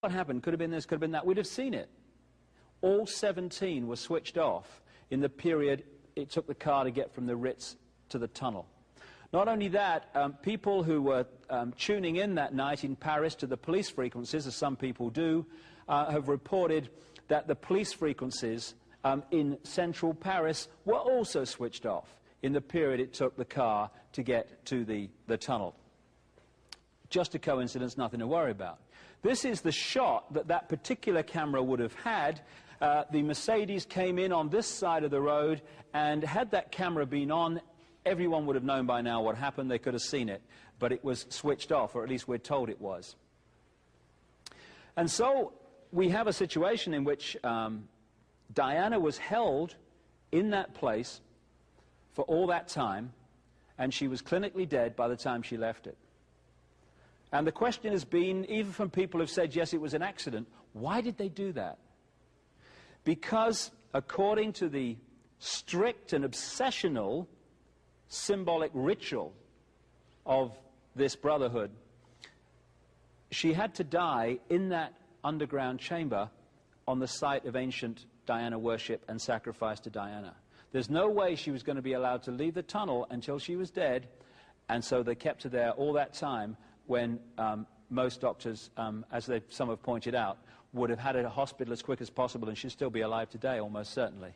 what happened? Could have been this, could have been that. We'd have seen it. All 17 were switched off in the period it took the car to get from the Ritz to the tunnel. Not only that, people who were tuning in that night in Paris to the police frequencies, as some people do, have reported that the police frequencies in central Paris were also switched off in the period it took the car to get to the tunnel. Just a coincidence, nothing to worry about. This is the shot that that particular camera would have had. The Mercedes came in on this side of the road, and had that camera been on, everyone would have known by now what happened. They could have seen it, but it was switched off, or at least we're told it was. And so we have a situation in which Diana was held in that place for all that time, and she was clinically dead by the time she left it. And the question has been, even from people who've said, yes, it was an accident, why did they do that? Because, according to the strict and obsessional symbolic ritual of this brotherhood, she had to die in that underground chamber on the site of ancient Diana worship and sacrifice to Diana. There's no way she was going to be allowed to leave the tunnel until she was dead, and so they kept her there all that time when most doctors, as some have pointed out, would have had her to hospital as quick as possible, and she'd still be alive today, almost certainly.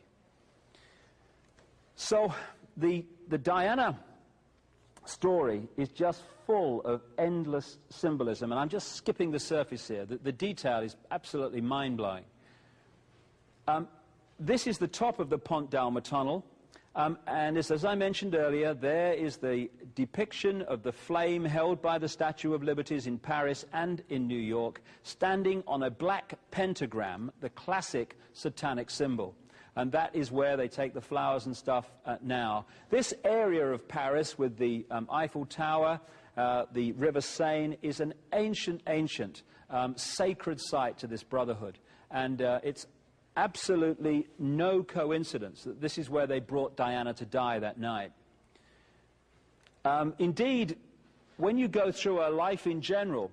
So the Diana story is just full of endless symbolism, and I'm just skipping the surface here. The detail is absolutely mind-blowing. This is the top of the Pont d'Alma tunnel, and as I mentioned earlier, there is the depiction of the flame held by the Statue of Liberties in Paris and in New York, standing on a black pentagram, the classic satanic symbol. And that is where they take the flowers and stuff now. This area of Paris with the Eiffel Tower, the River Seine, is an ancient sacred site to this brotherhood. And it's absolutely no coincidence that this is where they brought Diana to die that night. Indeed, when you go through her life in general,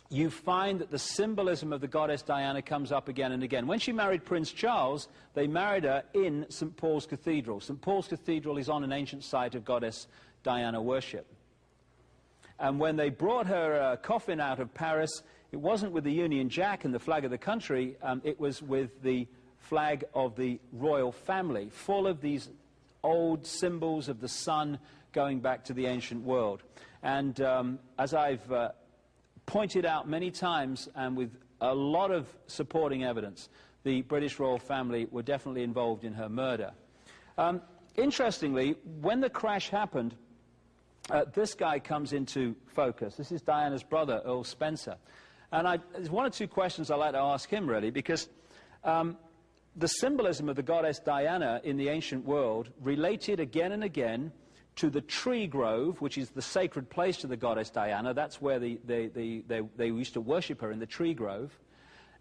you find that the symbolism of the goddess Diana comes up again and again. When she married Prince Charles, they married her in St. Paul's Cathedral. St. Paul's Cathedral is on an ancient site of goddess Diana worship. And when they brought her coffin out of Paris, it wasn't with the Union Jack and the flag of the country, it was with the flag of the royal family, full of these old symbols of the sun going back to the ancient world. And as I've pointed out many times, and with a lot of supporting evidence, the British royal family were definitely involved in her murder. Interestingly, when the crash happened, this guy comes into focus. This is Diana's brother, Earl Spencer. And there's one or two questions I'd like to ask him, really, because the symbolism of the goddess Diana in the ancient world related again and again to the tree grove, which is the sacred place to the goddess Diana. That's where they used to worship her, in the tree grove.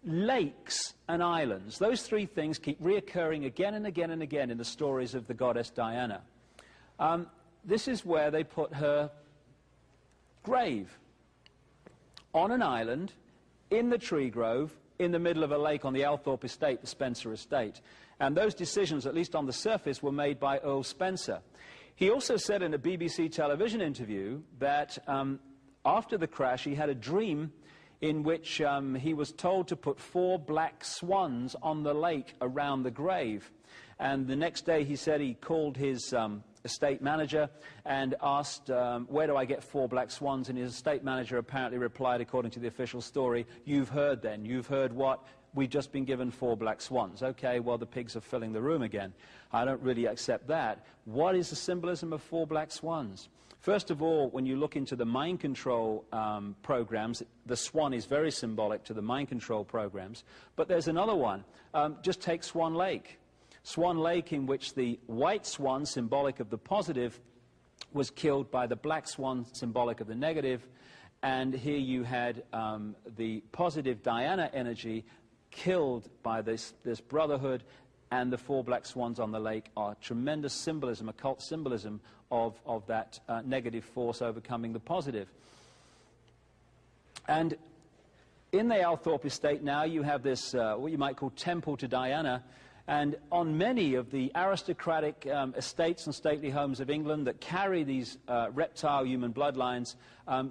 Lakes and islands. Those three things keep reoccurring again and again and again in the stories of the goddess Diana. This is where they put her grave, on an island, in the tree grove, in the middle of a lake on the Althorpe estate, the Spencer estate. And those decisions, at least on the surface, were made by Earl Spencer. He also said in a BBC television interview that after the crash he had a dream in which he was told to put 4 black swans on the lake around the grave. And the next day, he said, he called his estate manager and asked, where do I get 4 black swans? And his estate manager apparently replied, according to the official story, "You've heard then. You've heard what? We've just been given 4 black swans." Okay, well, the pigs are filling the room again. I don't really accept that. What is the symbolism of 4 black swans? First of all, when you look into the mind control programs, the swan is very symbolic to the mind control programs. But there's another one. Just take Swan Lake. Swan Lake, in which the white swan, symbolic of the positive, was killed by the black swan, symbolic of the negative. And here you had the positive Diana energy killed by this brotherhood, and the 4 black swans on the lake are tremendous symbolism, occult symbolism of that negative force overcoming the positive. And In the Althorp estate now, you have this, what you might call temple to Diana, and on many of the aristocratic estates and stately homes of England that carry these reptile human bloodlines,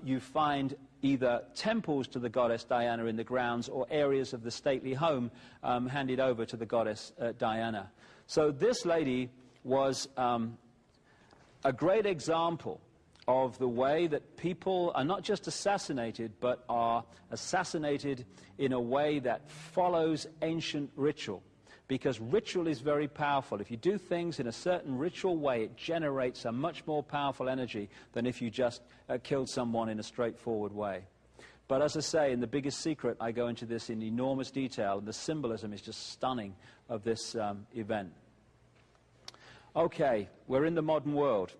you find either temples to the goddess Diana in the grounds or areas of the stately home handed over to the goddess Diana. So this lady was a great example of the way that people are not just assassinated, but are assassinated in a way that follows ancient ritual. Because ritual is very powerful. If you do things in a certain ritual way, it generates a much more powerful energy than if you just killed someone in a straightforward way. But as I say, in The Biggest Secret, I go into this in enormous detail, and the symbolism is just stunning of this event. Okay, we're in the modern world.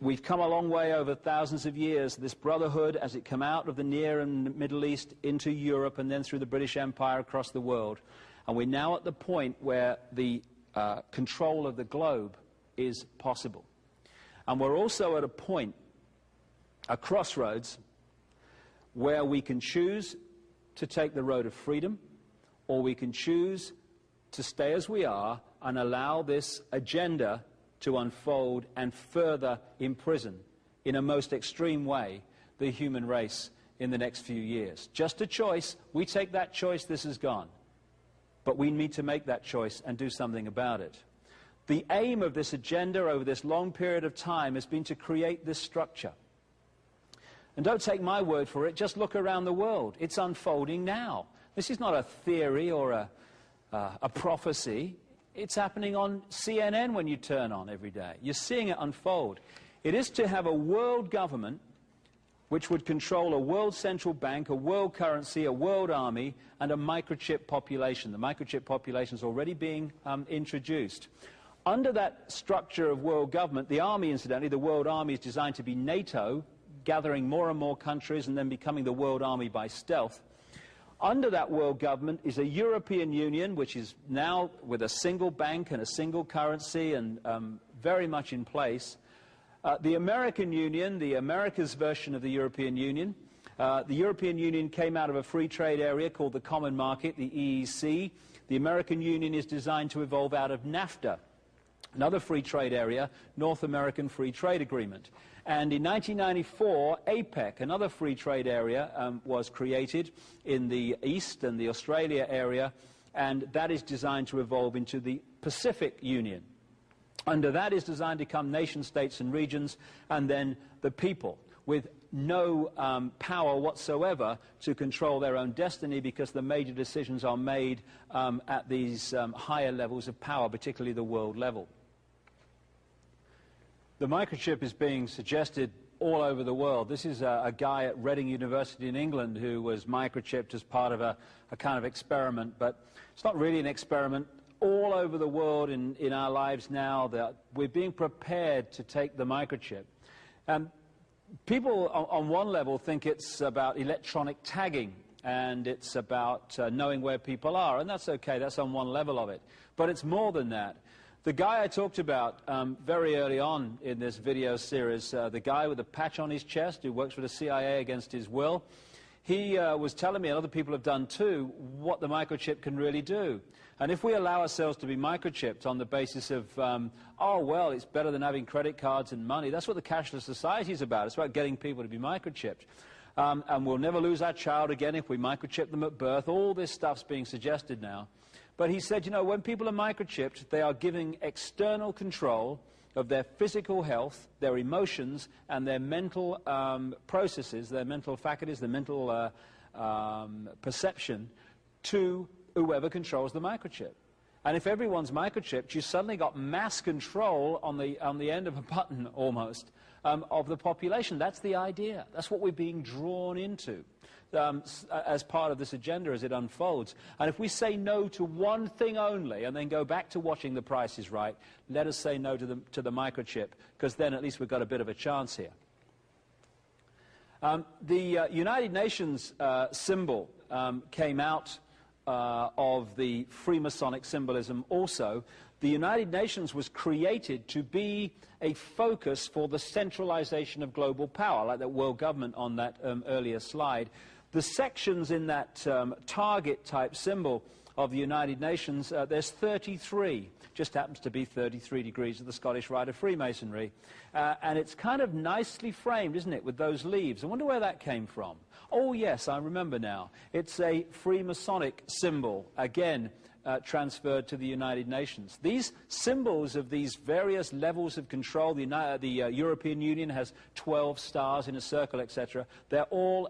We've come a long way over thousands of years. This brotherhood, as it came out of the Near and Middle East into Europe and then through the British Empire across the world. And we're now at the point where the control of the globe is possible. And we're also at a point, a crossroads, where we can choose to take the road of freedom, or we can choose to stay as we are and allow this agenda to unfold and further imprison, in a most extreme way, the human race in the next few years. Just a choice. We take that choice, this is gone. But we need to make that choice and do something about it. The aim of this agenda over this long period of time has been to create this structure. And don't take my word for it, just look around the world. It's unfolding now. This is not a theory or a prophecy. It's happening on CNN when you turn on every day. You're seeing it unfold. It is to have a world government which would control a world central bank, a world currency, a world army, and a microchip population. The microchip population is already being introduced. Under that structure of world government, the army, incidentally, the world army is designed to be NATO, gathering more and more countries and then becoming the world army by stealth. Under that world government is a European Union, which is now with a single bank and a single currency and very much in place. The American Union, the America's version of the European Union. The European Union came out of a free trade area called the Common Market, the EEC. The American Union is designed to evolve out of NAFTA, another free trade area, North American Free Trade Agreement. And in 1994, APEC, another free trade area, was created in the East and the Australia area, and that is designed to evolve into the Pacific Union. Under that is designed to come nation states and regions, and then the people, with no power whatsoever to control their own destiny, because the major decisions are made at these higher levels of power, particularly the world level. The microchip is being suggested all over the world. This is a guy at Reading University in England who was microchipped as part of a kind of experiment, but it's not really an experiment. All over the world in our lives now, that we're being prepared to take the microchip. People on one level think it's about electronic tagging and it's about knowing where people are, and that's okay, that's on one level of it. But it's more than that. The guy I talked about very early on in this video series, the guy with the patch on his chest who works for the CIA against his will, he was telling me, and other people have done too, what the microchip can really do. And if we allow ourselves to be microchipped on the basis of, oh, well, it's better than having credit cards and money, that's what the cashless society is about. It's about getting people to be microchipped. And we'll never lose our child again if we microchip them at birth. All this stuff's being suggested now. But he said, you know, when people are microchipped, they are giving external control of their physical health, their emotions, and their mental processes, their mental faculties, their mental perception to whoever controls the microchip. And if everyone's microchipped, you suddenly got mass control on the end of a button, almost, of the population. That's the idea. That's what we're being drawn into as part of this agenda as it unfolds. And if we say no to one thing only and then go back to watching The Price is Right, let us say no to the microchip, because then at least we've got a bit of a chance here. The United Nations symbol came out of the Freemasonic symbolism also. The United Nations was created to be a focus for the centralization of global power, like that world government on that earlier slide. The sections in that target-type symbol of the United Nations, there's 33. Just happens to be 33 degrees of the Scottish Rite of Freemasonry. And it's kind of nicely framed, isn't it, with those leaves. I wonder where that came from. Oh, yes, I remember now. It's a Freemasonic symbol, again, transferred to the United Nations. These symbols of these various levels of control, the European Union has 12 stars in a circle, etc. They're all